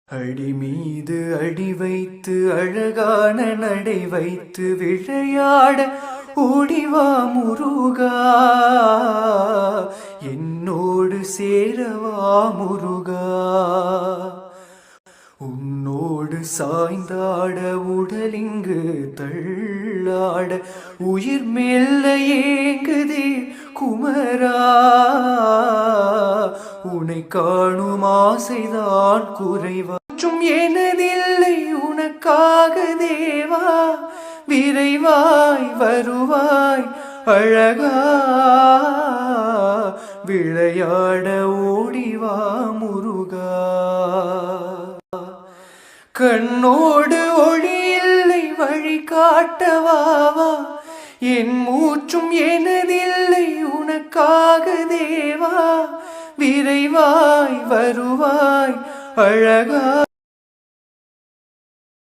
அடி மீது அடி வைத்து அழகான நடை வைத்து விளையாட ஓடிவா முருகா, என்னோடு சேரவா முருகா. உன்னோடு சாய்ந்தாட உடலிங்கு தள்ளாட உயிர் மெல்ல ஏங்குதே குமரா. உன்னை காணும் ஆசைதான் குறைவாற்றும் எனதில்லை உனக்காக தேவா. விரைவாய் வருவாய் அழகா, விளையாட ஓடிவா முருகா. கண்ணோடு ஒளி இல்லை வழி காட்டவாவா, என் மூச்சும் எனதில்லை உனக்காக தேவா. விரைவாய் வருவாய் அழகா.